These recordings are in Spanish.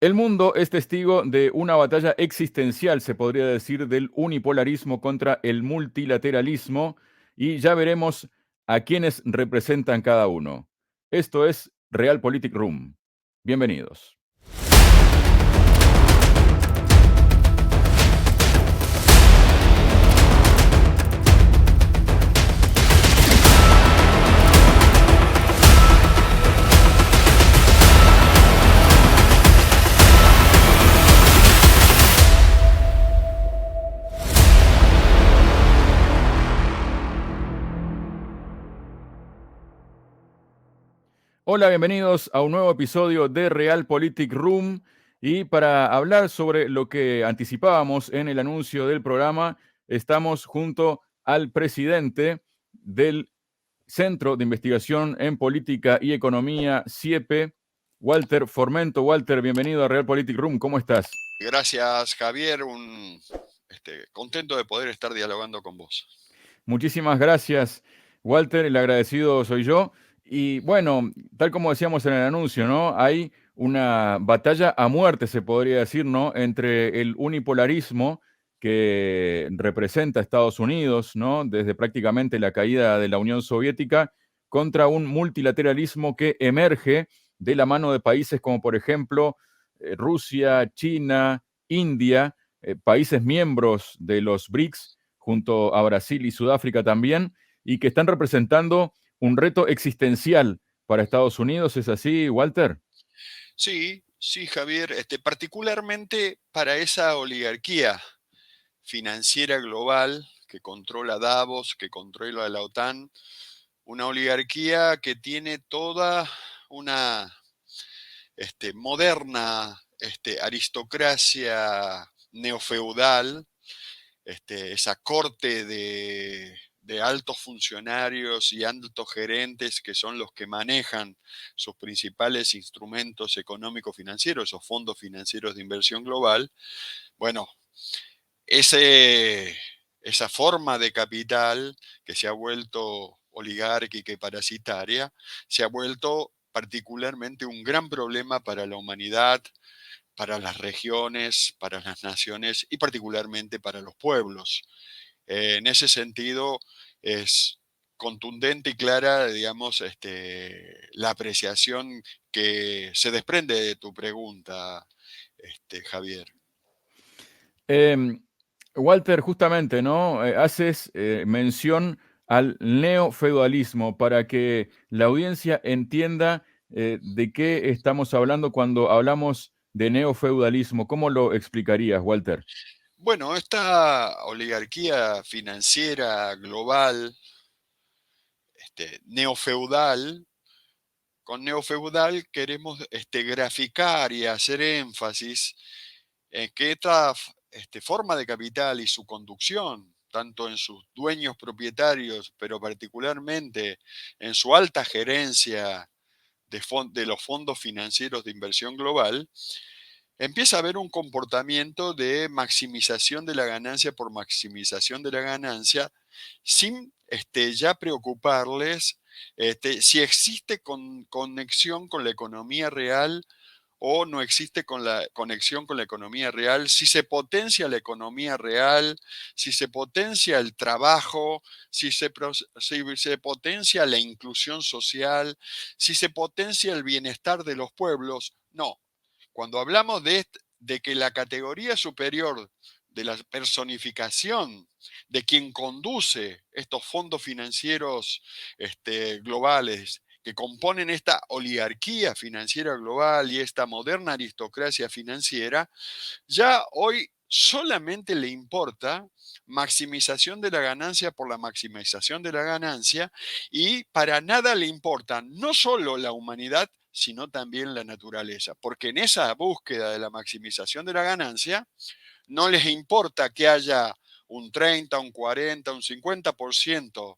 El mundo es testigo de una batalla existencial, se podría decir, del unipolarismo contra el multilateralismo, y ya veremos a quiénes representan cada uno. Esto es Realpolitik Room. Bienvenidos. Hola, bienvenidos a un nuevo episodio de Realpolitik Room. Y para hablar sobre lo que anticipábamos en el anuncio del programa, estamos junto al presidente del Centro de Investigación en Política y Economía, CIEPE, Walter Formento. Walter, bienvenido a Realpolitik Room. ¿Cómo estás? Gracias, Javier. Contento de poder estar dialogando con vos. Muchísimas gracias, Walter. El agradecido soy yo. Y bueno, tal como decíamos en el anuncio, ¿no? Hay una batalla a muerte, se podría decir, ¿no? Entre el unipolarismo que representa a Estados Unidos, ¿no? Desde prácticamente la caída de la Unión Soviética, contra un multilateralismo que emerge de la mano de países como, por ejemplo, Rusia, China, India, países miembros de los BRICS, junto a Brasil y Sudáfrica también, y que están representando un reto existencial para Estados Unidos. ¿Es así, Walter? Sí, sí, Javier. Particularmente para esa oligarquía financiera global que controla Davos, que controla la OTAN, una oligarquía que tiene toda una moderna aristocracia neofeudal, esa corte de altos funcionarios y altos gerentes que son los que manejan sus principales instrumentos económicos financieros, esos fondos financieros de inversión global. Bueno, esa forma de capital que se ha vuelto oligárquica y parasitaria, se ha vuelto particularmente un gran problema para la humanidad, para las regiones, para las naciones y particularmente para los pueblos. En ese sentido, es contundente y clara, digamos, la apreciación que se desprende de tu pregunta, Javier. Eh, Walter, justamente, ¿no? Haces mención al neofeudalismo para que la audiencia entienda de qué estamos hablando cuando hablamos de neofeudalismo. ¿Cómo lo explicarías, Walter? Bueno, esta oligarquía financiera global, neofeudal, con neofeudal queremos graficar y hacer énfasis que esta forma de capital y su conducción, tanto en sus dueños propietarios, pero particularmente en su alta gerencia de los fondos financieros de inversión global, empieza a haber un comportamiento de maximización de la ganancia por maximización de la ganancia, sin ya preocuparles si existe conexión con la economía real o no existe con la conexión con la economía real, si se potencia la economía real, si se potencia el trabajo, si se potencia la inclusión social, si se potencia el bienestar de los pueblos. No, cuando hablamos de que la categoría superior de la personificación de quien conduce estos fondos financieros globales que componen esta oligarquía financiera global y esta moderna aristocracia financiera, ya hoy solamente le importa maximización de la ganancia por la maximización de la ganancia y para nada le importa no solo la humanidad, sino también la naturaleza, porque en esa búsqueda de la maximización de la ganancia, no les importa que haya un 30, un 40, un 50%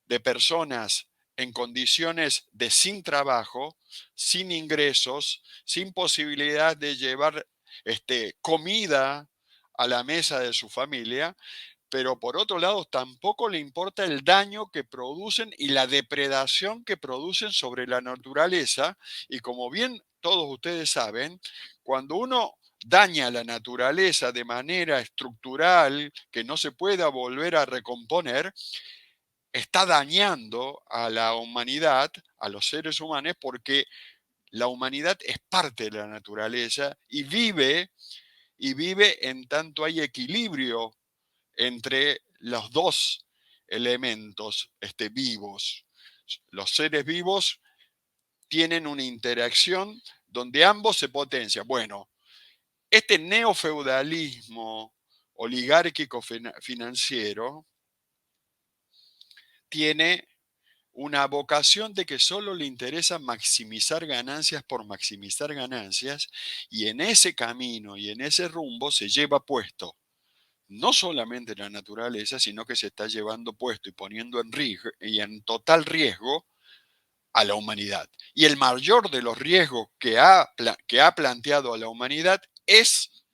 de personas en condiciones de sin trabajo, sin ingresos, sin posibilidad de llevar comida a la mesa de su familia, pero por otro lado tampoco le importa el daño que producen y la depredación que producen sobre la naturaleza. Y como bien todos ustedes saben, Cuando uno daña la naturaleza de manera estructural que no se pueda volver a recomponer, está dañando a la humanidad, a los seres humanos, porque la humanidad es parte de la naturaleza y vive en tanto hay equilibrio entre los dos elementos vivos. Los seres vivos tienen una interacción donde ambos se potencian. Bueno, este neofeudalismo oligárquico financiero tiene una vocación de que solo le interesa maximizar ganancias por maximizar ganancias, y en ese camino y en ese rumbo se lleva puesto no solamente la naturaleza, sino que se está llevando puesto y poniendo en riesgo y en total riesgo a la humanidad. Y el mayor de los riesgos que ha planteado a la humanidad es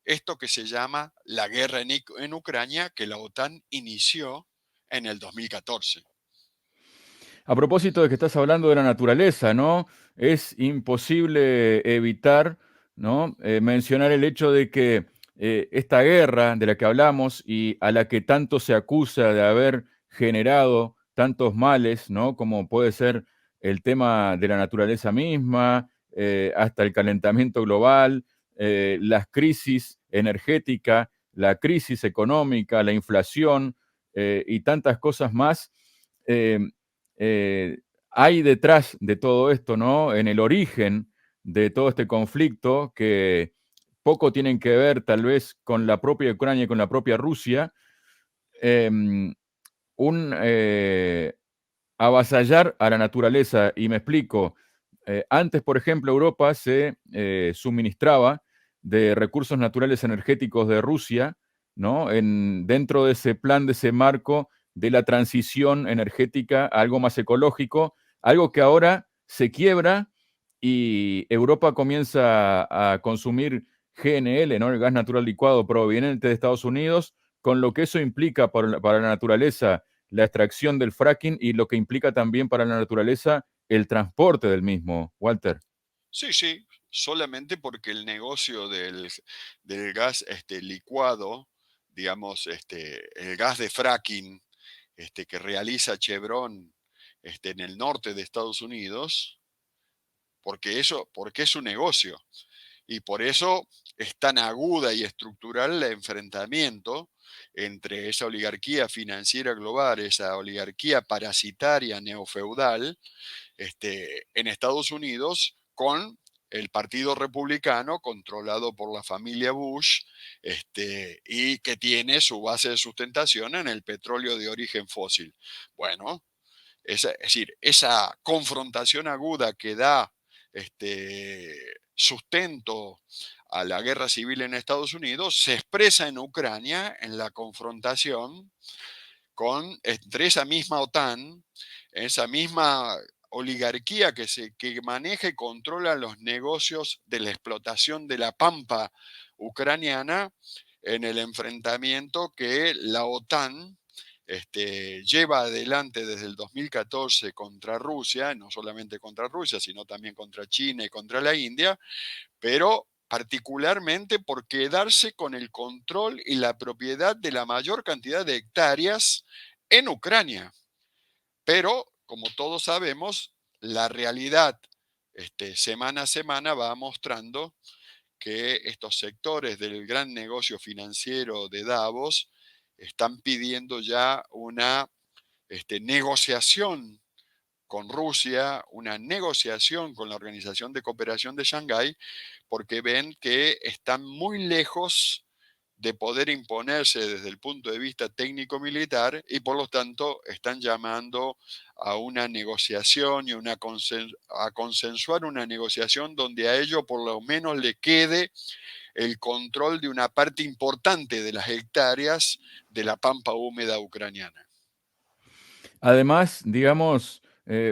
esto que se llama la guerra en Ucrania, que la OTAN inició en el 2014. A propósito de que estás hablando de la naturaleza, ¿no? Es imposible evitar, ¿no? Mencionar el hecho de que esta guerra de la que hablamos y a la que tanto se acusa de haber generado tantos males, ¿no? Como puede ser el tema de la naturaleza misma, hasta el calentamiento global, las crisis energéticas, la crisis económica, la inflación y tantas cosas más. eh, eh, Hay detrás de todo esto, ¿no? En el origen de todo este conflicto, que poco tienen que ver tal vez con la propia Ucrania y con la propia Rusia, em, un avasallar a la naturaleza. Y me explico. Antes, por ejemplo, Europa se suministraba de recursos naturales energéticos de Rusia, ¿no? Dentro de ese plan, de ese marco de la transición energética a algo más ecológico, algo que ahora se quiebra y Europa comienza a consumir GNL, ¿no? El gas natural licuado proveniente de Estados Unidos, con lo que eso implica para la naturaleza, la extracción del fracking y lo que implica también para la naturaleza el transporte del mismo, Walter. Sí, sí, solamente porque el negocio del gas licuado, digamos, el gas de fracking que realiza Chevron en el norte de Estados Unidos, porque es un negocio. Y por eso es tan aguda y estructural el enfrentamiento entre esa oligarquía financiera global, esa oligarquía parasitaria neofeudal, en Estados Unidos con el Partido Republicano controlado por la familia Bush, y que tiene su base de sustentación en el petróleo de origen fósil. Bueno, es decir, esa confrontación aguda que da sustento a la guerra civil en Estados Unidos se expresa en Ucrania en la confrontación entre esa misma OTAN, esa misma oligarquía que maneja y controla los negocios de la explotación de la pampa ucraniana, en el enfrentamiento que la OTAN lleva adelante desde el 2014 contra Rusia, no solamente contra Rusia, sino también contra China y contra la India, pero particularmente por quedarse con el control y la propiedad de la mayor cantidad de hectáreas en Ucrania. Pero, como todos sabemos, la realidad semana a semana va mostrando que estos sectores del gran negocio financiero de Davos están pidiendo ya una negociación con Rusia, una negociación con la Organización de Cooperación de Shanghái, porque ven que están muy lejos de poder imponerse desde el punto de vista técnico-militar y por lo tanto están llamando a una negociación y a consensuar una negociación donde a ellos por lo menos le quede el control de una parte importante de las hectáreas de la pampa húmeda ucraniana. Además, digamos,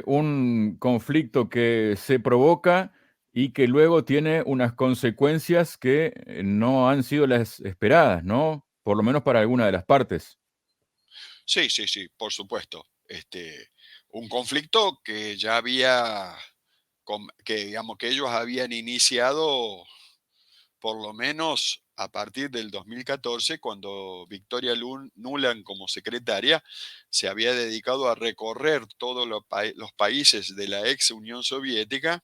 un conflicto que se provoca y que luego tiene unas consecuencias que no han sido las esperadas, ¿no? Por lo menos para alguna de las partes. Sí, sí, sí, por supuesto. Un conflicto que ya había, que digamos que ellos habían iniciado por lo menos a partir del 2014, cuando Victoria Nuland, como secretaria, se había dedicado a recorrer todos los países de la ex Unión Soviética,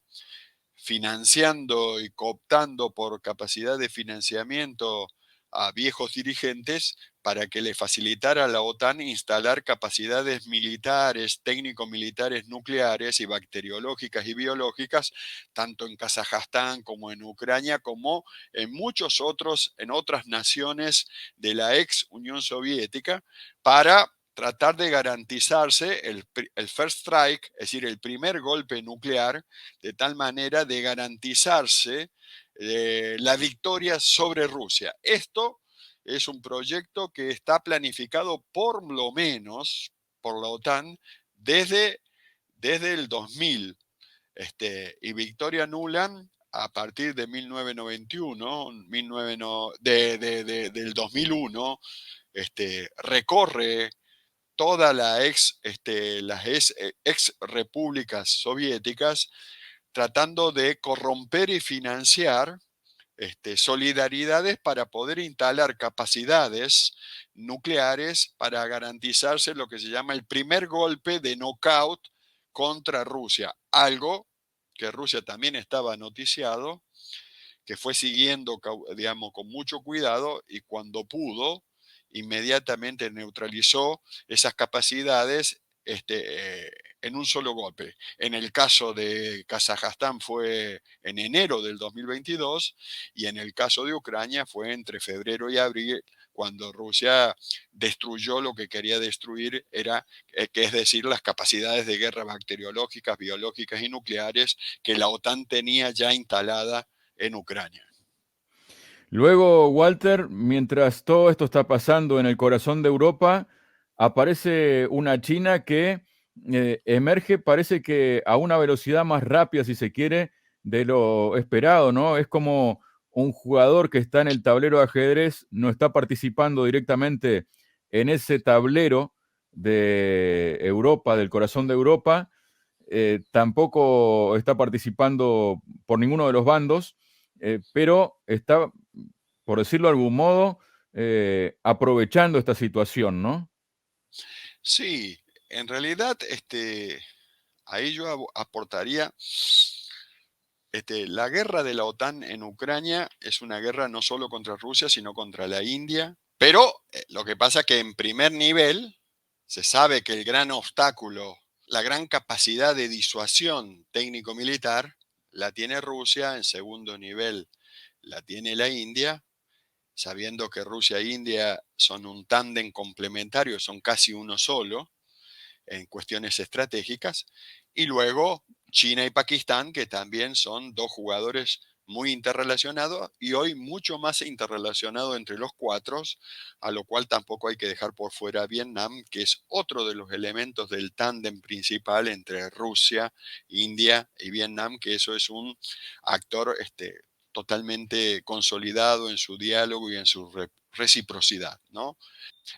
financiando y cooptando por capacidad de financiamiento a viejos dirigentes para que le facilitara a la OTAN instalar capacidades militares, técnico-militares nucleares y bacteriológicas y biológicas, tanto en Kazajstán como en Ucrania, como en muchos otros, en otras naciones de la ex Unión Soviética, para tratar de garantizarse el first strike, es decir, el primer golpe nuclear, de tal manera de garantizarse la victoria sobre Rusia. Esto es un proyecto que está planificado por lo menos por la OTAN desde el 2000. Y Victoria Nuland, a partir de 1991, del 2001, recorre toda las ex repúblicas soviéticas, tratando de corromper y financiar solidaridades para poder instalar capacidades nucleares para garantizarse lo que se llama el primer golpe de knockout contra Rusia. Algo que Rusia también estaba noticiado, que fue siguiendo, digamos, con mucho cuidado, y cuando pudo, inmediatamente neutralizó esas capacidades en un solo golpe. En el caso de Kazajstán fue en enero del 2022 y en el caso de Ucrania fue entre febrero y abril, cuando Rusia destruyó lo que quería destruir, que es decir, las capacidades de guerra bacteriológicas, biológicas y nucleares que la OTAN tenía ya instalada en Ucrania. Luego, Walter, mientras todo esto está pasando en el corazón de Europa, aparece una China que emerge, parece que a una velocidad más rápida, si se quiere, de lo esperado, ¿no? Es como un jugador que está en el tablero de ajedrez, no está participando directamente en ese tablero de Europa, del corazón de Europa, tampoco está participando por ninguno de los bandos, pero está, por decirlo de algún modo, aprovechando esta situación, ¿no? Sí, en realidad, ahí yo aportaría, la guerra de la OTAN en Ucrania es una guerra no solo contra Rusia, sino contra la India. Pero lo que pasa es que en primer nivel se sabe que el gran obstáculo, la gran capacidad de disuasión técnico-militar, la tiene Rusia. En segundo nivel la tiene la India, sabiendo que Rusia e India son un tándem complementario, son casi uno solo en cuestiones estratégicas. Y luego China y Pakistán, que también son dos jugadores muy interrelacionados y hoy mucho más interrelacionados entre los cuatro, a lo cual tampoco hay que dejar por fuera a Vietnam, que es otro de los elementos del tándem principal entre Rusia, India y Vietnam, que eso es un actor totalmente consolidado en su diálogo y en su reciprocidad, ¿no?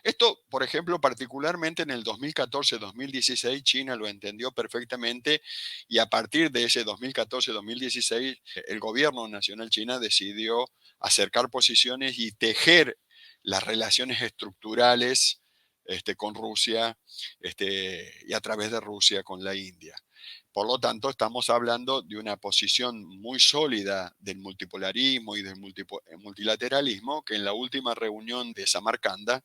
Esto, por ejemplo, particularmente en el 2014-2016, China lo entendió perfectamente, y a partir de ese 2014-2016, el gobierno nacional china decidió acercar posiciones y tejer las relaciones estructurales con Rusia, y a través de Rusia con la India. Por lo tanto, estamos hablando de una posición muy sólida del multipolarismo y del multilateralismo, que en la última reunión de Samarcanda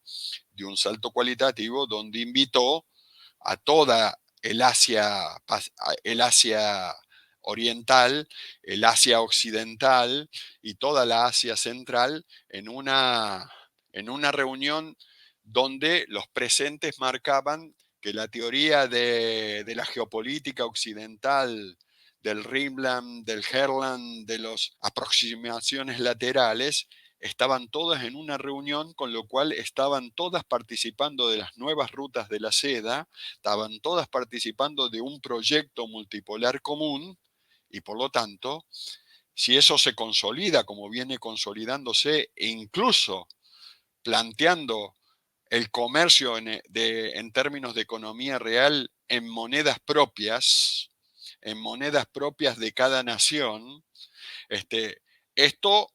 dio un salto cualitativo, donde invitó a toda el Asia oriental, el Asia occidental y toda la Asia central en una reunión donde los presentes marcaban que la teoría de la geopolítica occidental, del Rimland, del Herland, de las aproximaciones laterales, estaban todas en una reunión, con lo cual estaban todas participando de las nuevas rutas de la seda, estaban todas participando de un proyecto multipolar común, y por lo tanto, si eso se consolida como viene consolidándose, e incluso planteando el comercio en términos de economía real en monedas propias de cada nación, esto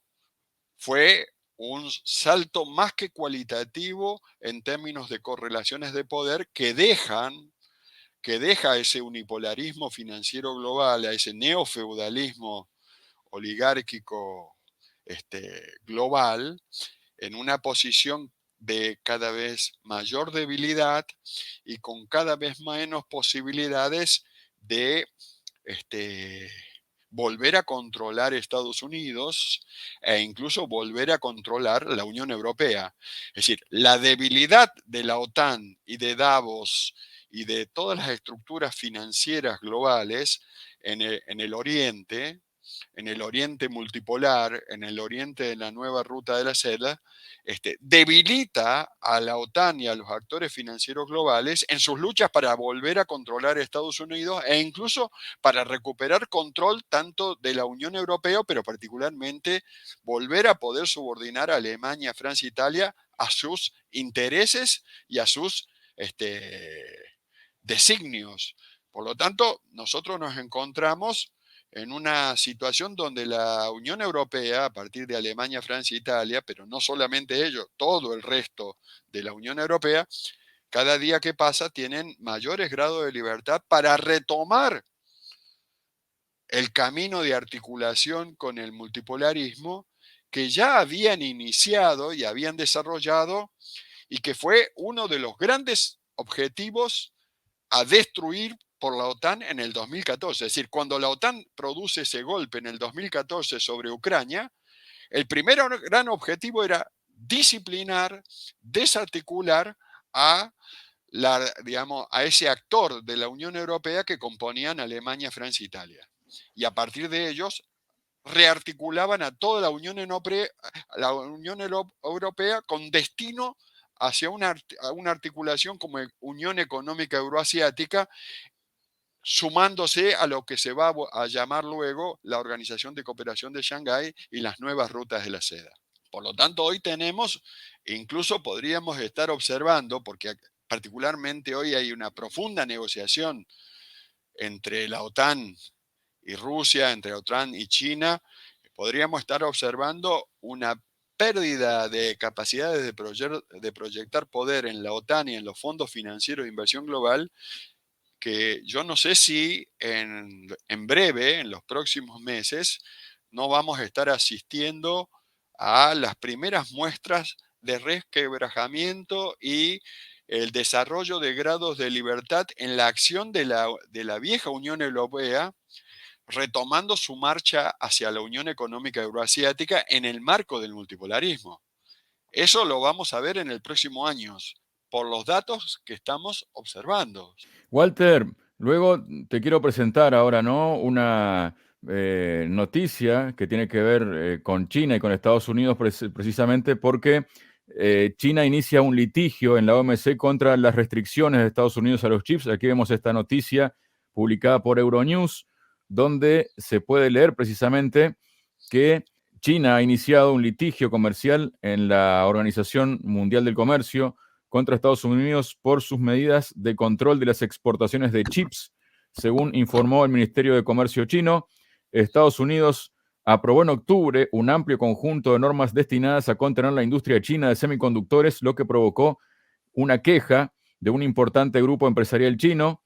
fue un salto más que cualitativo en términos de correlaciones de poder que deja ese unipolarismo financiero global, a ese neofeudalismo oligárquico global, en una posición de cada vez mayor debilidad y con cada vez menos posibilidades de este, volver a controlar Estados Unidos e incluso volver a controlar la Unión Europea. Es decir, la debilidad de la OTAN y de Davos y de todas las estructuras financieras globales en el Oriente, en el Oriente multipolar, en el Oriente de la nueva ruta de la seda, debilita a la OTAN y a los actores financieros globales en sus luchas para volver a controlar a Estados Unidos e incluso para recuperar control tanto de la Unión Europea, pero particularmente volver a poder subordinar a Alemania, Francia, Italia a sus intereses y a sus designios. Por lo tanto, nosotros nos encontramos en una situación donde la Unión Europea, a partir de Alemania, Francia, Italia, pero no solamente ellos, todo el resto de la Unión Europea, cada día que pasa tienen mayores grados de libertad para retomar el camino de articulación con el multipolarismo que ya habían iniciado y habían desarrollado y que fue uno de los grandes objetivos a destruir por la OTAN en el 2014. Es decir, cuando la OTAN produce ese golpe en el 2014 sobre Ucrania, el primer gran objetivo era disciplinar, desarticular a, digamos, a ese actor de la Unión Europea que componían Alemania, Francia e Italia. Y a partir de ellos rearticulaban a toda la Unión Europea con destino hacia una articulación como Unión Económica Euroasiática, sumándose a lo que se va a llamar luego la Organización de Cooperación de Shanghái y las nuevas rutas de la seda. Por lo tanto, hoy tenemos, incluso podríamos estar observando, porque particularmente hoy hay una profunda negociación entre la OTAN y Rusia, entre la OTAN y China, podríamos estar observando una pérdida de capacidades de proyectar poder en la OTAN y en los fondos financieros de inversión global, que yo no sé si en breve, en los próximos meses, no vamos a estar asistiendo a las primeras muestras de resquebrajamiento y el desarrollo de grados de libertad en la acción de la vieja Unión Europea, retomando su marcha hacia la Unión Económica Euroasiática en el marco del multipolarismo. Eso lo vamos a ver en el próximo año, por los datos que estamos observando. Walter, luego te quiero presentar ahora, ¿no? Una noticia que tiene que ver con China y con Estados Unidos precisamente porque China inicia un litigio en la OMC contra las restricciones de Estados Unidos a los chips. Aquí vemos esta noticia publicada por Euronews, donde se puede leer precisamente que China ha iniciado un litigio comercial en la Organización Mundial del Comercio contra Estados Unidos por sus medidas de control de las exportaciones de chips. Según informó el Ministerio de Comercio chino, Estados Unidos aprobó en octubre un amplio conjunto de normas destinadas a contener la industria china de semiconductores, lo que provocó una queja de un importante grupo empresarial chino.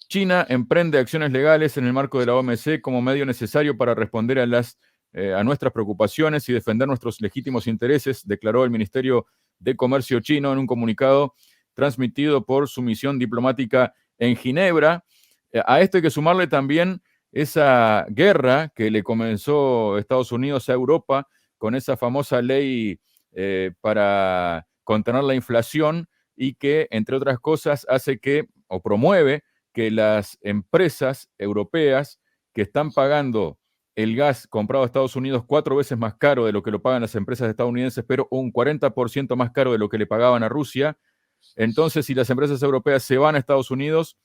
China emprende acciones legales en el marco de la OMC como medio necesario para responder a nuestras preocupaciones y defender nuestros legítimos intereses, declaró el Ministerio de Comercio chino en un comunicado transmitido por su misión diplomática en Ginebra. A esto hay que sumarle también esa guerra que le comenzó Estados Unidos a Europa con esa famosa ley para contener la inflación y que, entre otras cosas, hace que, o promueve, que las empresas europeas que están pagando el gas comprado a Estados Unidos 4 veces más caro de lo que lo pagan las empresas estadounidenses, pero un 40% más caro de lo que le pagaban a Rusia. Entonces, si las empresas europeas se van a Estados Unidos,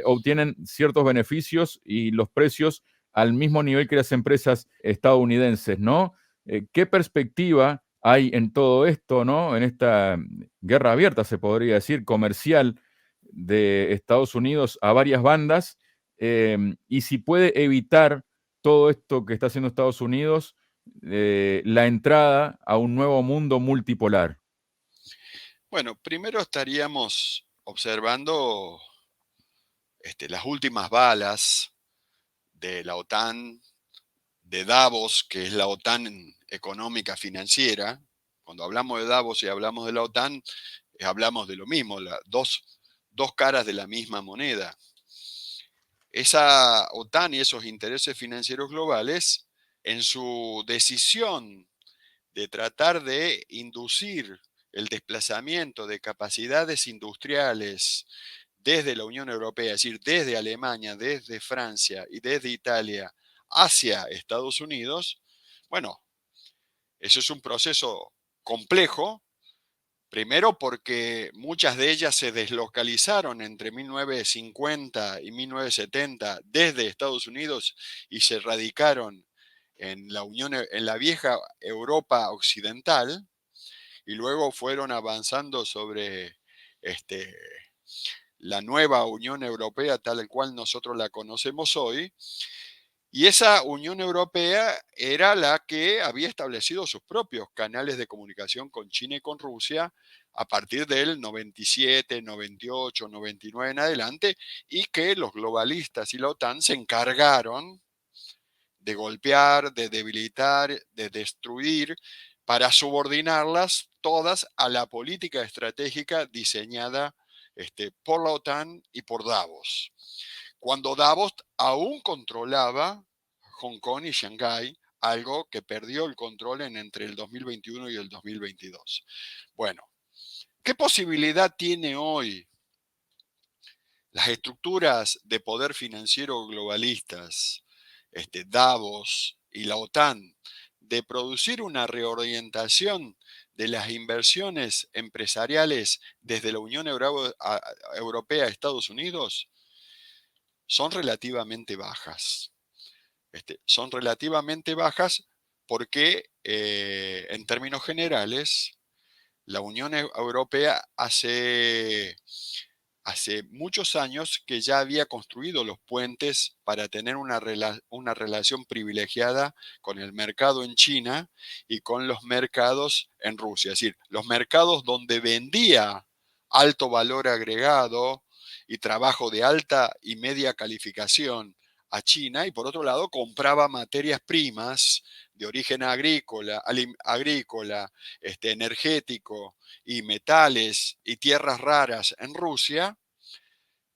obtienen ciertos beneficios y los precios al mismo nivel que las empresas estadounidenses, ¿no? ¿Qué perspectiva hay en todo esto, ¿no? En esta guerra abierta, se podría decir, comercial de Estados Unidos a varias bandas, y si puede evitar todo esto que está haciendo Estados Unidos la entrada a un nuevo mundo multipolar? Bueno, primero estaríamos observando las últimas balas de la OTAN, de Davos, que es la OTAN económica financiera. Cuando hablamos de Davos y hablamos de la OTAN, hablamos de lo mismo, dos caras de la misma moneda. Esa OTAN y esos intereses financieros globales, en su decisión de tratar de inducir el desplazamiento de capacidades industriales desde la Unión Europea, es decir, desde Alemania, desde Francia y desde Italia hacia Estados Unidos, bueno, eso es un proceso complejo. Primero porque muchas de ellas se deslocalizaron entre 1950 y 1970 desde Estados Unidos y se radicaron en la vieja Europa occidental, y luego fueron avanzando sobre este, la nueva Unión Europea tal cual nosotros la conocemos hoy. Y esa Unión Europea era la que había establecido sus propios canales de comunicación con China y con Rusia a partir del 97, 98, 99 en adelante, y que los globalistas y la OTAN se encargaron de golpear, de debilitar, de destruir, para subordinarlas todas a la política estratégica diseñada por la OTAN y por Davos. Cuando Davos aún controlaba Hong Kong y Shanghái, algo que perdió el control entre el 2021 y el 2022. Bueno, ¿qué posibilidad tiene hoy las estructuras de poder financiero globalistas, Davos y la OTAN, de producir una reorientación de las inversiones empresariales desde la Unión Europea a Estados Unidos? Son relativamente bajas. Son relativamente bajas porque, en términos generales, la Unión Europea hace muchos años que ya había construido los puentes para tener una relación privilegiada con el mercado en China y con los mercados en Rusia. Es decir, los mercados donde vendía alto valor agregado y trabajo de alta y media calificación a China, y por otro lado compraba materias primas de origen agrícola, energético y metales y tierras raras en Rusia.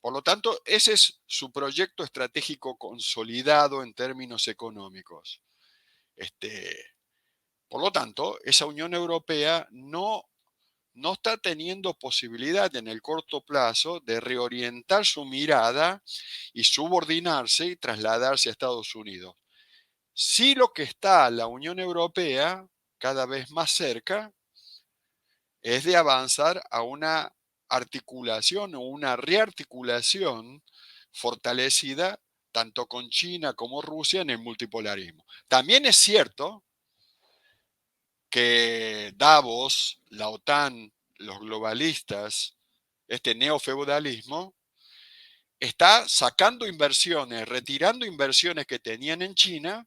Por lo tanto, ese es su proyecto estratégico consolidado en términos económicos. Por lo tanto, esa Unión Europea no está teniendo posibilidad en el corto plazo de reorientar su mirada y subordinarse y trasladarse a Estados Unidos. Sí, lo que está la Unión Europea cada vez más cerca es de avanzar a una articulación o una rearticulación fortalecida tanto con China como Rusia en el multipolarismo. También es cierto que Davos, la OTAN, los globalistas, este neofeudalismo, está sacando inversiones, retirando inversiones que tenían en China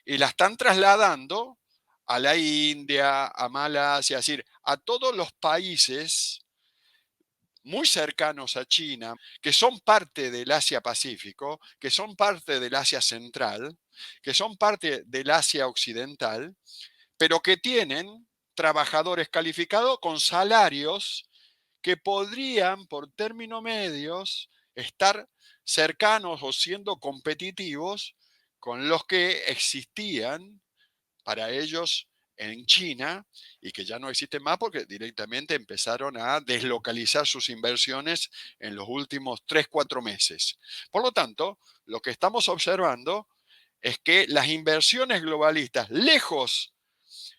y la están trasladando a la India, a Malasia, es decir, a todos los países muy cercanos a China, que son parte del Asia-Pacífico, que son parte del Asia Central, que son parte del Asia Occidental, pero que tienen trabajadores calificados con salarios que podrían, por términos medios, estar cercanos o siendo competitivos con los que existían para ellos en China, y que ya no existen más porque directamente empezaron a deslocalizar sus inversiones en los últimos 3, 4 meses. Por lo tanto, lo que estamos observando es que las inversiones globalistas, lejos,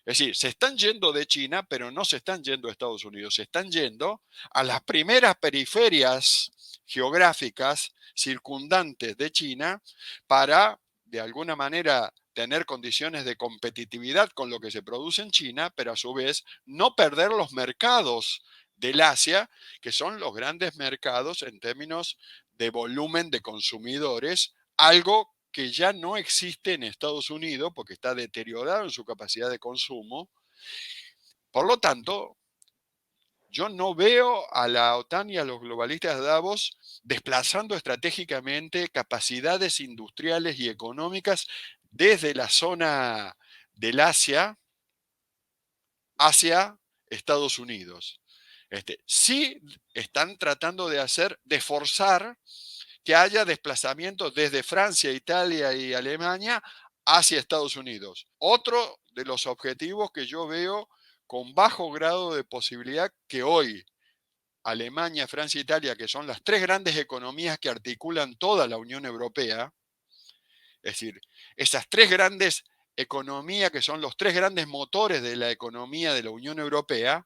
es decir, se están yendo de China, pero no se están yendo a Estados Unidos, se están yendo a las primeras periferias geográficas circundantes de China para, de alguna manera, tener condiciones de competitividad con lo que se produce en China, pero a su vez no perder los mercados del Asia, que son los grandes mercados en términos de volumen de consumidores, algo que ya no existe en Estados Unidos porque está deteriorado en su capacidad de consumo. Por lo tanto, yo no veo a la OTAN y a los globalistas de Davos desplazando estratégicamente capacidades industriales y económicas desde la zona del Asia hacia Estados Unidos. Sí están tratando de forzar que haya desplazamientos desde Francia, Italia y Alemania hacia Estados Unidos. Otro de los objetivos que yo veo con bajo grado de posibilidad que hoy Alemania, Francia e Italia, que son las tres grandes economías que articulan toda la Unión Europea, es decir, esas tres grandes economías que son los tres grandes motores de la economía de la Unión Europea,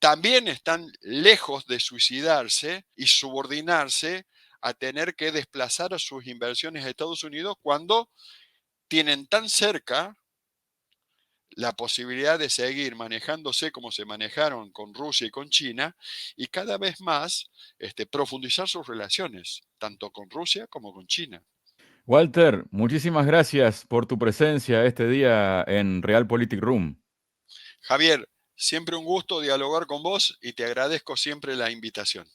también están lejos de suicidarse y subordinarse a tener que desplazar a sus inversiones a Estados Unidos cuando tienen tan cerca la posibilidad de seguir manejándose como se manejaron con Rusia y con China y cada vez más profundizar sus relaciones, tanto con Rusia como con China. Walter, muchísimas gracias por tu presencia este día en Realpolitik Room. Javier, siempre un gusto dialogar con vos y te agradezco siempre la invitación.